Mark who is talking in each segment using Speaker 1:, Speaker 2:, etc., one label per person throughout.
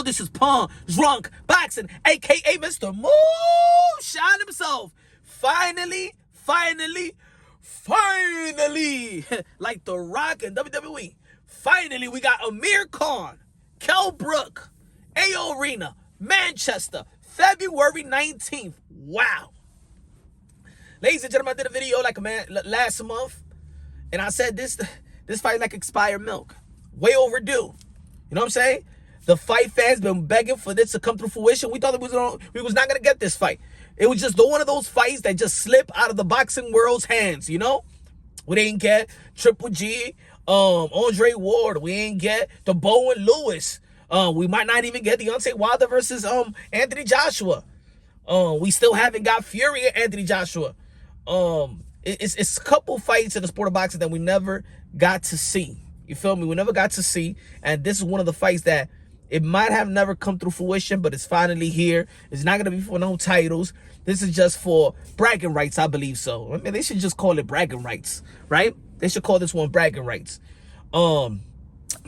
Speaker 1: this is Pong Drunk Boxing, aka Mr. Moonshine himself. Finally, like The Rock and WWE. Finally, we got Amir Khan, Kell Brook, AO Arena, Manchester, February 19th. Wow. Ladies and gentlemen, I did a video last month, and I said this fight like expired milk. Way overdue. You know what I'm saying? The fight fans been begging for this to come to fruition. We thought we was not gonna get this fight. It was just one of those fights that just slip out of the boxing world's hands, you know? We didn't get Triple G, Andre Ward. We ain't get the Bowen Lewis. We might not even get Deontay Wilder versus Anthony Joshua. We still haven't got Fury and Anthony Joshua. It's a couple fights in the sport of boxing that we never got to see. You feel me? We never got to see. And this is one of the fights that it might have never come through fruition, but it's finally here. It's not going to be for no titles. This is just for bragging rights, I believe so. I mean, they should just call it bragging rights, right? They should call this one bragging rights. But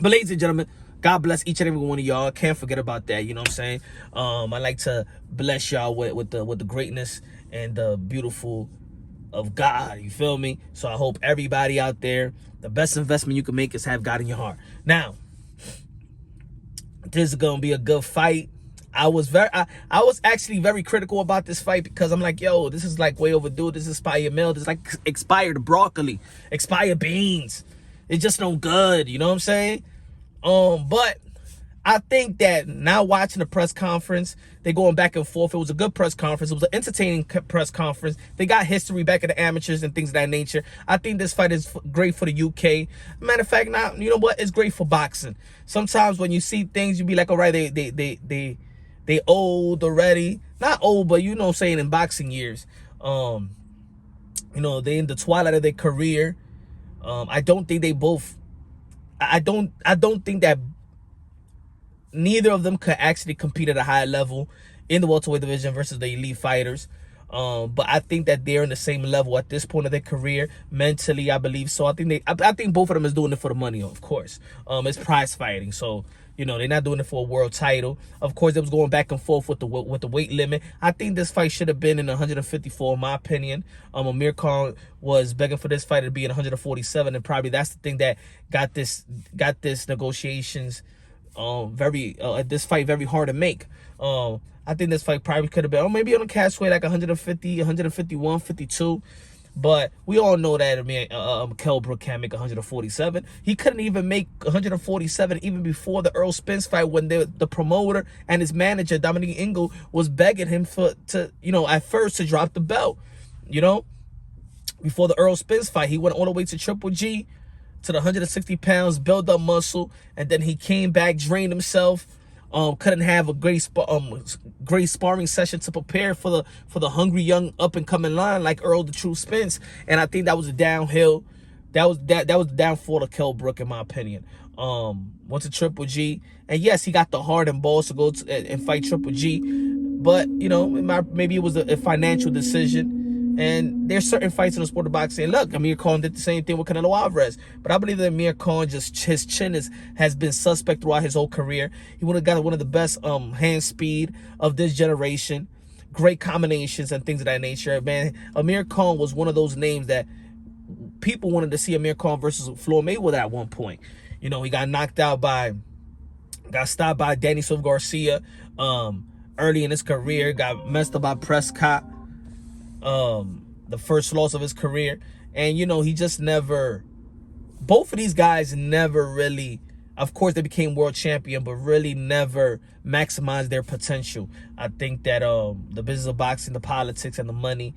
Speaker 1: ladies and gentlemen, God bless each and every one of y'all. Can't forget about that, you know what I'm saying? I like to bless y'all with the greatness and the beautiful of God, you feel me? So I hope everybody out there, the best investment you can make is have God in your heart. Now, this is gonna be a good fight. I was actually very critical about this fight because I'm like, yo, this is like way overdue. This is expired milk. This is like expired broccoli, expired beans. It's just no good, you know what I'm saying? But I think that now watching the press conference, they're going back and forth. It was a good press conference. It was an entertaining press conference. They got history back in the amateurs and things of that nature. I think this fight is great for the UK. Matter of fact, now you know what? It's great for boxing. Sometimes when you see things, you be like, all right, they old already. Not old, but you know what I'm saying, in boxing years. You know, they in the twilight of their career. I don't think they both. I don't think that neither of them could actually compete at a high level in the welterweight division versus the elite fighters. But I think that they're in the same level at this point of their career mentally. I believe so. I think both of them is doing it for the money, of course. It's prize fighting, so you know they're not doing it for a world title. Of course, it was going back and forth with the weight limit. I think this fight should have been in 154, in my opinion. Amir Khan was begging for this fight to be in 147, and probably that's the thing that got this negotiations this fight very hard to make. I think this fight probably could have been, or maybe on a catch weight like 150, 151, 52. But we all know that Kell Brook can't make 147. He couldn't even make 147 even before the Earl Spence fight, when the promoter and his manager, Dominique Ingle, was begging him at first to drop the belt. You know, before the Earl Spence fight, he went all the way to Triple G, to the 160 pounds, build up muscle, and then he came back, drained himself. Couldn't have a great sparring session to prepare for the hungry young up and coming line like Earl the True Spence. And I think that was a downhill. That was the downfall of Kell Brook, in my opinion. Went to Triple G, and yes, he got the heart and balls to go and fight Triple G, but you know, maybe it was a financial decision. And there's certain fights in the sport of boxing. Look, Amir Khan did the same thing with Canelo Alvarez. But I believe that Amir Khan, his chin has been suspect throughout his whole career. He would have got one of the best hand speed of this generation. Great combinations and things of that nature. Man, Amir Khan was one of those names that people wanted to see Amir Khan versus Floyd Mayweather at one point. You know, he got stopped by Danny Silva Garcia early in his career. Got messed up by Prescott. The first loss of his career, and you know, he just never, both of these guys never really, of course they became world champion, but really never maximized their potential. I think that the business of boxing, the politics and the money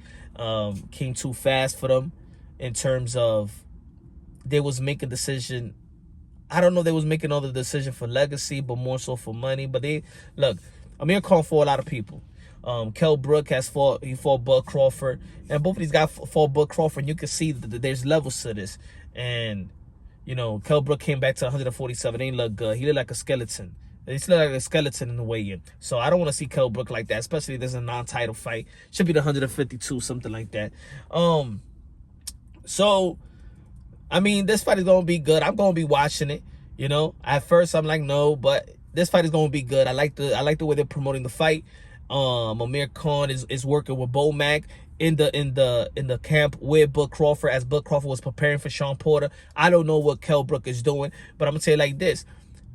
Speaker 1: came too fast for them, in terms of they was making decision. I don't know, they was making all the decision for legacy, but more so for money. But look, Amir Khan fought a lot of people. Kell Brook fought Bud Crawford, and both of these guys fought Bud Crawford. And you can see that there's levels to this. And you know, Kell Brook came back to 147. Ain't look good. He looked like a skeleton. He looked like a skeleton in the weigh-in. So I don't want to see Kell Brook like that, especially if there's a non-title fight. Should be the 152, something like that. So I mean, this fight is gonna be good. I'm gonna be watching it. You know, at first I'm like, no, but this fight is gonna be good. I like the way they're promoting the fight. Amir Khan is working with Bo Mack in the camp with Bud Crawford, as Bud Crawford was preparing for Sean Porter. I don't know what Kell Brook is doing, but I'm gonna tell you like this: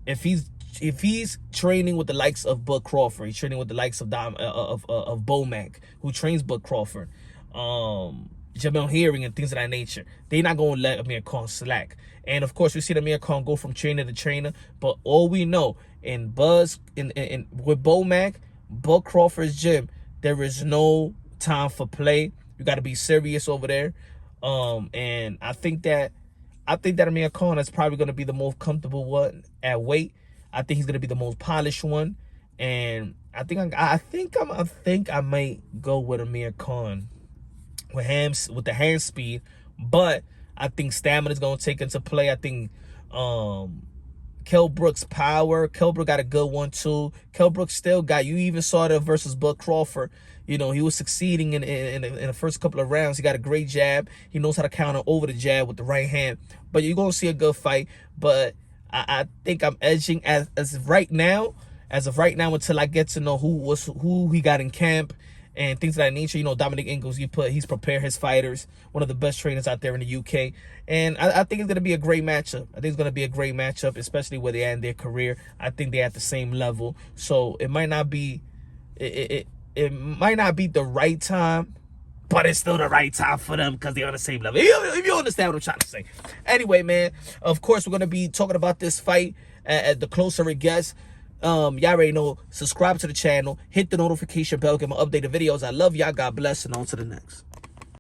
Speaker 1: if he's training with the likes of Bud Crawford, he's training with the likes of Bo Mack, who trains Bud Crawford, Jamel Hearing and things of that nature. They're not gonna let Amir Khan slack. And of course, we see Amir Khan go from trainer to trainer. But all we know with Bo Mack, Bud Crawford's gym, there is no time for play. You got to be serious over there. And I think that Amir Khan is probably going to be the most comfortable one at weight. I think he's going to be the most polished one, and I think I might go with Amir Khan with the hand speed, but I think stamina is going to take into play. I think Kell Brook's power. Kell Brook got a good one too. Kell Brook still got, you even saw it versus Bud Crawford. You know, he was succeeding in the first couple of rounds. He got a great jab. He knows how to counter over the jab with the right hand. But you're going to see a good fight. But I think I'm edging as of right now until I get to know who he got in camp and things of that nature. You know, Dominic Ingles, he's prepared his fighters, one of the best trainers out there in the UK. And I think it's going to be a great matchup. I think it's going to be a great matchup, especially where they are in their career. I think they're at the same level. So it might not be it might not be the right time, but it's still the right time for them because they're on the same level. If you understand what I'm trying to say. Anyway, man, of course, we're going to be talking about this fight the closer it gets. Y'all already know, subscribe to the channel, hit the notification bell, get my updated videos. I love y'all. God bless, and on to the next.